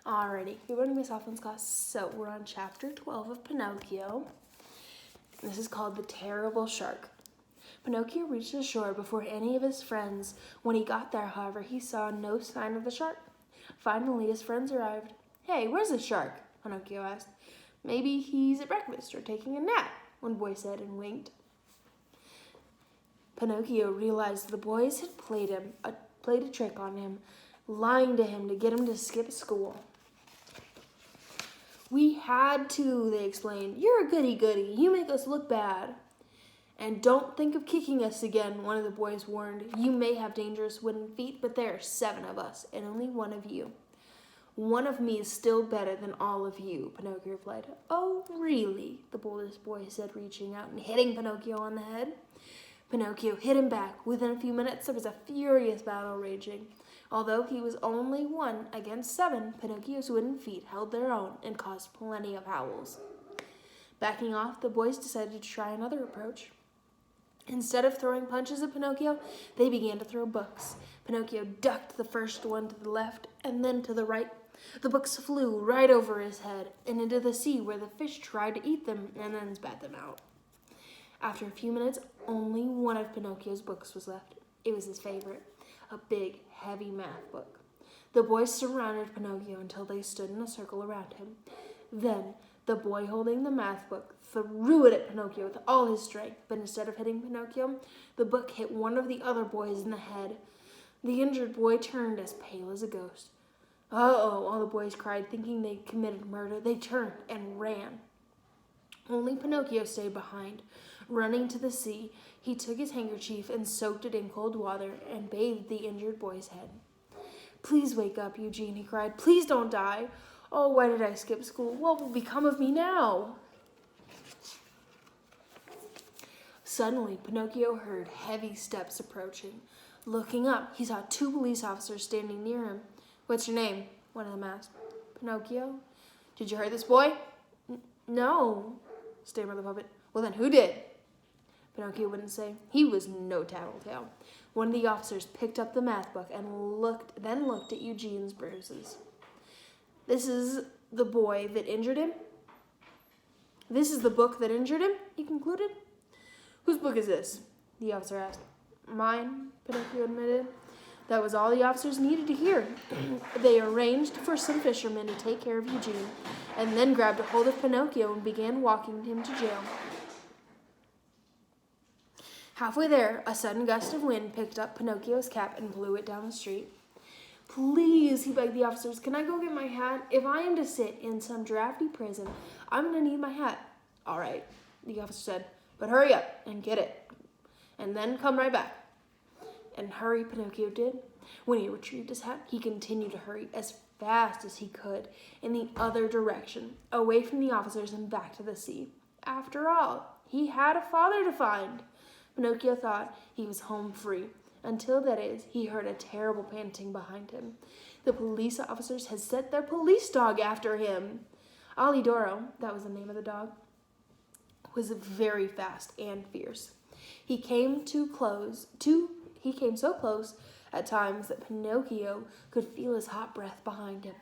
Alrighty, good morning, Miss Hoffman's class. So we're on chapter 12 of Pinocchio. This is called The Terrible Shark. Pinocchio reached the shore before any of his friends. When he got there, however, he saw no sign of the shark. Finally, his friends arrived. "Hey, where's the shark?" Pinocchio asked. "Maybe he's at breakfast or taking a nap," one boy said and winked. Pinocchio realized the boys had played a trick on him, lying to him to get him to skip school. "We had to," they explained. "You're a goody-goody. You make us look bad." "And don't think of kicking us again," one of the boys warned. "You may have dangerous wooden feet, but there are 7 of us and only 1 of you." "One of me is still better than all of you," Pinocchio replied. "Oh, really?" the boldest boy said, reaching out and hitting Pinocchio on the head. Pinocchio hit him back. Within a few minutes, there was a furious battle raging. Although he was only 1 against 7, Pinocchio's wooden feet held their own and caused plenty of howls. Backing off, the boys decided to try another approach. Instead of throwing punches at Pinocchio, they began to throw books. Pinocchio ducked the first one to the left and then to the right. The books flew right over his head and into the sea, where the fish tried to eat them and then spat them out. After a few minutes, only 1 of Pinocchio's books was left. It was his favorite, a big, heavy math book. The boys surrounded Pinocchio until they stood in a circle around him. Then the boy holding the math book threw it at Pinocchio with all his strength, but instead of hitting Pinocchio, the book hit one of the other boys in the head. The injured boy turned as pale as a ghost. "Uh-oh," all the boys cried, thinking they'd committed murder. They turned and ran. Only Pinocchio stayed behind. Running to the sea, he took his handkerchief and soaked it in cold water and bathed the injured boy's head. "Please wake up, Eugene," he cried. "Please don't die. Oh, why did I skip school? What will become of me now?" Suddenly, Pinocchio heard heavy steps approaching. Looking up, he saw 2 police officers standing near him. "What's your name?" one of them asked. "Pinocchio." "Did you hurt this boy?" No, stammered the puppet. "Well, then who did?" Pinocchio wouldn't say. He was no tattletale. One of the officers picked up the math book and looked at Eugene's bruises. "This is the boy that injured him?" "This is the book that injured him," he concluded. "Whose book is this?" the officer asked. "Mine," Pinocchio admitted. That was all the officers needed to hear. They arranged for some fishermen to take care of Eugene, and then grabbed a hold of Pinocchio and began walking him to jail. Halfway there, a sudden gust of wind picked up Pinocchio's cap and blew it down the street. "Please," he begged the officers, "can I go get my hat? If I am to sit in some drafty prison, I'm going to need my hat." "All right," the officer said, "but hurry up and get it, and then come right back." And hurry Pinocchio did. When he retrieved his hat, he continued to hurry as fast as he could in the other direction, away from the officers and back to the sea. After all, he had a father to find. Pinocchio thought he was home free, until, that is, he heard a terrible panting behind him. The police officers had set their police dog after him. Alidoro, that was the name of the dog, was very fast and fierce. He came so close at times that Pinocchio could feel his hot breath behind him.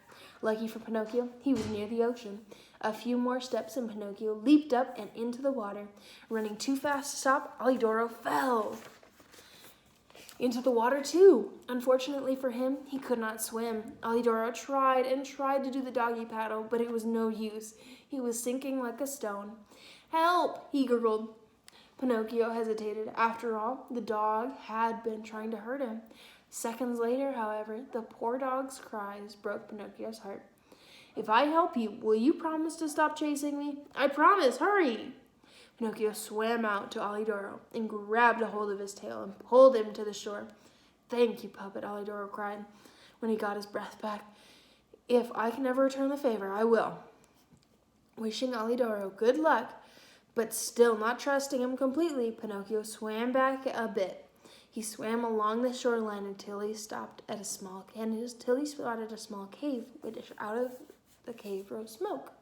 Lucky for Pinocchio, he was near the ocean. A few more steps and Pinocchio leaped up and into the water. Running too fast to stop, Alidoro fell into the water too. Unfortunately for him, he could not swim. Alidoro tried and tried to do the doggy paddle, but it was no use. He was sinking like a stone. "Help!" he gurgled. Pinocchio hesitated. After all, the dog had been trying to hurt him. Seconds later, however, the poor dog's cries broke Pinocchio's heart. "If I help you, will you promise to stop chasing me?" "I promise. Hurry!" Pinocchio swam out to Alidoro and grabbed a hold of his tail and pulled him to the shore. "Thank you, puppet," Alidoro cried when he got his breath back. "If I can ever return the favor, I will." Wishing Alidoro good luck, but still not trusting him completely, Pinocchio swam back a bit. He swam along the shoreline until he spotted a small cave, which out of the cave rose smoke.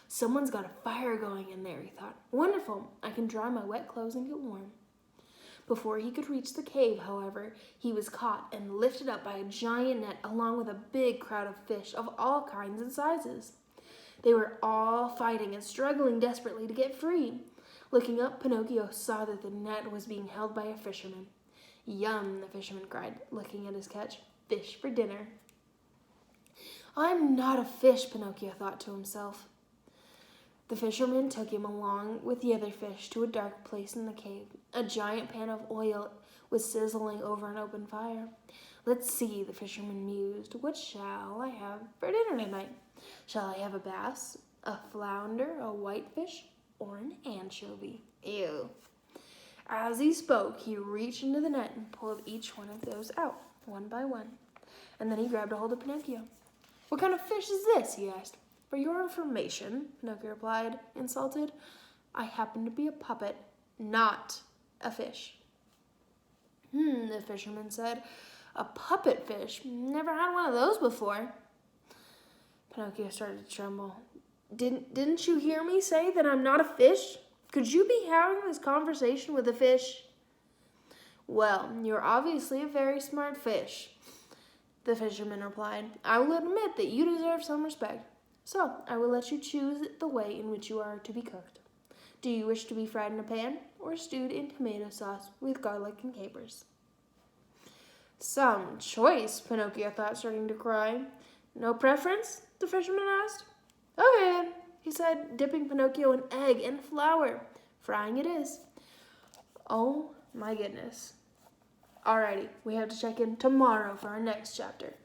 "Someone's got a fire going in there," he thought. "Wonderful! I can dry my wet clothes and get warm." Before he could reach the cave, however, he was caught and lifted up by a giant net along with a big crowd of fish of all kinds and sizes. They were all fighting and struggling desperately to get free. Looking up, Pinocchio saw that the net was being held by a fisherman. "Yum," the fisherman cried, looking at his catch. "Fish for dinner." "I'm not a fish," Pinocchio thought to himself. The fisherman took him along with the other fish to a dark place in the cave. A giant pan of oil was sizzling over an open fire. "Let's see," the fisherman mused. "What shall I have for dinner tonight? Shall I have a bass, a flounder, a whitefish, or an anchovy? Ew." As he spoke, he reached into the net and pulled each one of those out, one by one. And then he grabbed a hold of Pinocchio. "What kind of fish is this?" he asked. "For your information," Pinocchio replied, insulted, "I happen to be a puppet, not a fish." The fisherman said. "A puppet fish? Never had one of those before." Pinocchio started to tremble. Didn't you hear me say that I'm not a fish? Could you be having this conversation with a fish?" "Well, you're obviously a very smart fish," the fisherman replied. "I will admit that you deserve some respect. So, I will let you choose the way in which you are to be cooked. Do you wish to be fried in a pan or stewed in tomato sauce with garlic and capers?" "Some choice," Pinocchio thought, starting to cry. "No preference?" the fisherman asked. "Okay then," he said, dipping Pinocchio in egg and flour. Frying it is. Oh my goodness. Alrighty, we have to check in tomorrow for our next chapter.